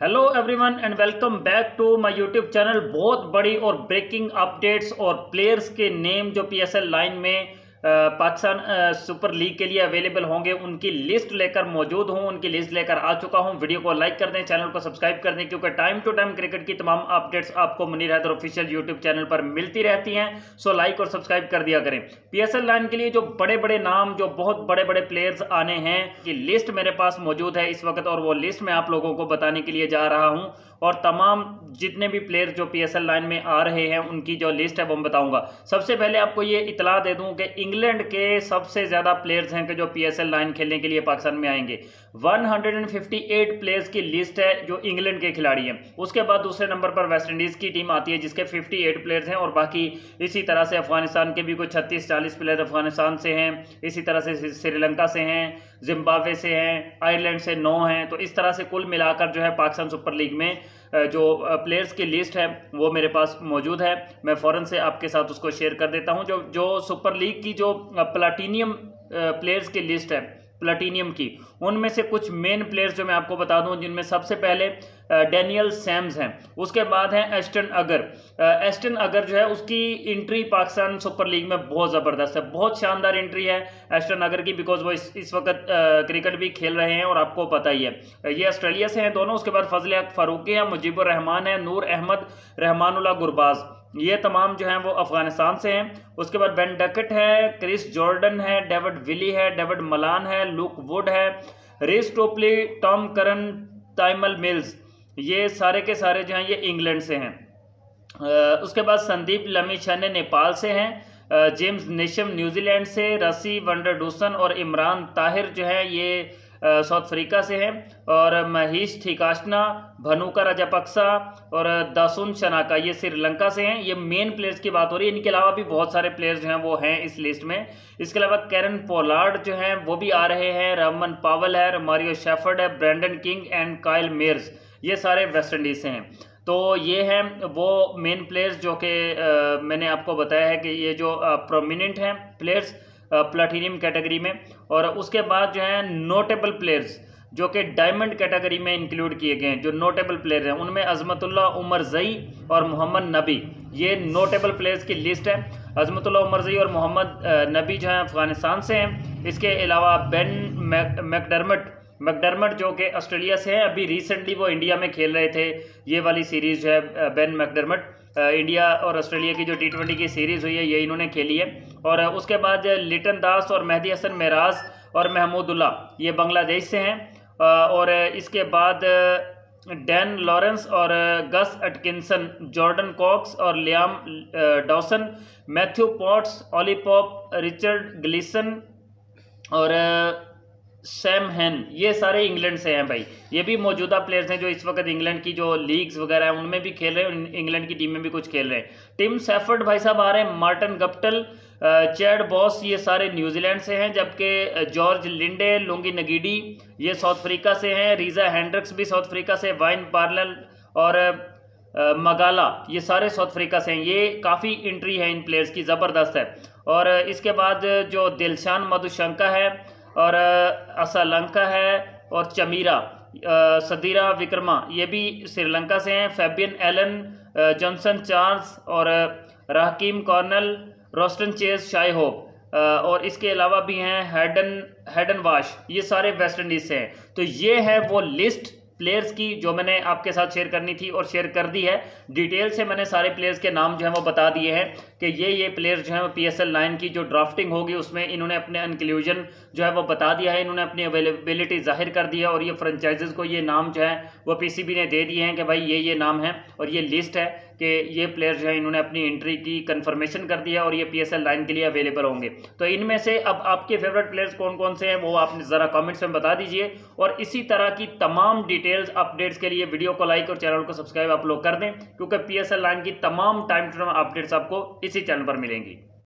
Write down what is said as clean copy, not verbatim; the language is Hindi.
Hello everyone and welcome back to my YouTube channel. बहुत बड़ी और ब्रेकिंग अपडेट्स और प्लेयर्स के नेम जो पीएसएल लाइन में पाकिस्तान सुपर लीग के लिए अवेलेबल होंगे उनकी लिस्ट लेकर मौजूद हूं, उनकी लिस्ट लेकर आ चुका हूं। वीडियो को लाइक कर दें, चैनल को सब्सक्राइब कर दें, क्योंकि टाइम टू टाइम क्रिकेट की तमाम अपडेट्स आपको Munir Haider official YouTube channel पर मिलती रहती हैं। सो लाइक और सब्सक्राइब कर दिया करें। पीएसएल लाइन के लिए जो बड़े बड़े नाम, जो बहुत बड़े बड़े प्लेयर्स आने हैं की लिस्ट मेरे पास मौजूद है इस वक्त, और वो लिस्ट मैं आप लोगों को बताने के लिए जा रहा हूं। और तमाम जितने भी प्लेयर जो पीएसएल लाइन में आ रहे हैं उनकी जो लिस्ट है वो मैं बताऊंगा। सबसे पहले आपको ये इतला दे दूं कि इंग्लैंड के सबसे ज्यादा प्लेयर्स हैं कि जो पीएसएल लाइन खेलने के लिए पाकिस्तान में आएंगे। 158 प्लेयर्स की लिस्ट है जो इंग्लैंड के खिलाड़ी हैं। उसके बाद दूसरे नंबर पर वेस्ट इंडीज की टीम आती है जिसके 58 प्लेयर्स हैं, और बाकी इसी तरह से अफगानिस्तान के भी कुछ 36-40 प्लेयर अफगानिस्तान से हैं, इसी तरह से श्रीलंका से हैं, जिम्बाब्वे से हैं, आयरलैंड से 9 हैं। तो इस तरह से कुल मिलाकर जो है पाकिस्तान सुपर लीग में जो प्लेयर्स की लिस्ट है वो मेरे पास मौजूद है। मैं फ़ौरन से आपके साथ उसको शेयर कर देता हूं। जो सुपर लीग की जो प्लाटीनियम प्लेयर्स की लिस्ट है, प्लाटीनियम की, उनमें से कुछ मेन प्लेयर्स जो मैं आपको बता दूं, जिनमें सबसे पहले डैनियल सैम्स हैं, उसके बाद हैं एस्टन अगर। एस्टन अगर जो है उसकी एंट्री पाकिस्तान सुपर लीग में बहुत ज़बरदस्त है, बहुत शानदार एंट्री है एस्टन अगर की, बिकॉज वो इस वक्त क्रिकेट भी खेल रहे हैं और आपको पता ही है ये ऑस्ट्रेलिया से हैं दोनों। उसके बाद फजल हक फारूकी है, मुजीबुर रहमान है, नूर अहमद, रहमानुल्लाह गुरबाज, ये तमाम जो हैं वो अफगानिस्तान से हैं। उसके बाद बेन डकेट है, क्रिस जॉर्डन है, डेविड विली है, डेविड मलान है, लुक वुड है, रिस टोपली, टॉम करन, टाइमल मिल्स, ये सारे के सारे जो हैं ये इंग्लैंड से हैं। उसके बाद संदीप लमीछाने नेपाल से हैं, जेम्स नेशम न्यूजीलैंड से, रसी वंडरडूसन और इमरान ताहिर जो है ये साउथ अफ्रीका से हैं, और महेश ठिकाशना, भनुका राजापक्सा और दासुन शनाका ये श्रीलंका से हैं। ये मेन प्लेयर्स की बात हो रही है। इनके अलावा भी बहुत सारे प्लेयर्स जो हैं वो हैं इस लिस्ट में। इसके अलावा कैरन पोलार्ड जो हैं वो भी आ रहे हैं, रमन पावल है, मारियो शेफर्ड है, Brandon King and Kyle Mayers, ये सारे वेस्ट इंडीज से हैं। तो ये हैं वो मेन प्लेयर्स जो कि मैंने आपको बताया है कि ये जो प्रोमिनेंट हैं प्लेयर्स प्लाटीनियम कैटेगरी में। और उसके बाद जो है नोटेबल प्लेयर्स जो कि डायमंड कैटेगरी में इंक्लूड किए गए हैं। जो नोटेबल प्लेयर हैं उनमें अजमतुल्लाह उमर जई और मोहम्मद नबी, ये नोटेबल प्लेयर्स की लिस्ट है। अजमतुल्लाह उमर जई और मोहम्मद नबी जो हैं अफगानिस्तान से हैं। इसके अलावा बेन मैकडर्मट जो कि ऑस्ट्रेलिया से हैं, अभी रिसेंटली वो इंडिया में खेल रहे थे। ये वाली सीरीज़ जो है बेन मैकडर्मट, इंडिया और ऑस्ट्रेलिया की जो T20 की सीरीज़ हुई है ये इन्होंने खेली है। और उसके बाद लिटन दास और मेहदी हसन मेराज और महमूदुल्लाह, ये बांग्लादेश से हैं। और इसके बाद डैन लॉरेंस और गस एटकिंसन, जॉर्डन कॉक्स और Liam Dawson, Matthew Potts, Ollie Pope, Richard glisten और सैम हैन, ये सारे इंग्लैंड से हैं भाई। ये भी मौजूदा प्लेयर्स हैं जो इस वक्त इंग्लैंड की जो लीग्स वगैरह हैं उनमें भी खेल रहे हैं, इंग्लैंड की टीम में भी कुछ खेल रहे हैं। टिम सैफर्ड भाई साहब आ रहे हैं, मार्टिन गप्टल, चैड बॉस, ये सारे न्यूजीलैंड से हैं। जबकि जॉर्ज लिंडे, लुंगी नगीडी, ये साउथ अफ्रीका से हैं। रीजा हैंड्रिक्स भी साउथ अफ्रीका से, वाइन पार्लन और मगाला, ये सारे साउथ अफ्रीका से हैं। ये काफ़ी एंट्री है इन प्लेयर्स की, ज़बरदस्त है। और इसके बाद जो दिलशान मधुशंका है और असलंका है और चमीरा, सदीरा विक्रमा, ये भी श्रीलंका से हैं। फैबियन एलन, जॉनसन चार्ल्स और Rahkeem Cornwall, Roston Chase Shai Hope, और इसके अलावा भी हैं हैडन वाश, ये सारे वेस्ट इंडीज से हैं। तो ये है वो लिस्ट प्लेयर्स की जो मैंने आपके साथ शेयर करनी थी और शेयर कर दी है। डिटेल से मैंने सारे प्लेयर्स के नाम जो हैं वो बता दिए हैं कि ये प्लेयर्स जो हैं वो पीएसएल लाइन की जो ड्राफ्टिंग होगी उसमें इन्होंने अपने इंक्लूजन जो है वो बता दिया है, इन्होंने अपनी अवेलेबिलिटी जाहिर कर दी है। और ये फ्रेंचाइजेज को ये नाम जो है वो पीसीबी ने दे दिए हैं कि भाई ये नाम है, और ये लिस्ट है कि ये प्लेयर्स जो है इन्होंने अपनी एंट्री की कंफर्मेशन कर दिया और ये पीएसएल लाइन के लिए अवेलेबल होंगे। तो इनमें से अब आपके फेवरेट प्लेयर्स कौन कौन से हैं वो आप ज़रा कमेंट्स में बता दीजिए। और इसी तरह की तमाम डिटेल्स अपडेट्स के लिए वीडियो को लाइक और चैनल को सब्सक्राइब आप लोग कर दें, क्योंकि पीएसएल लाइन की तमाम टाइम टू टाइम अपडेट्स आपको इसी चैनल पर मिलेंगी।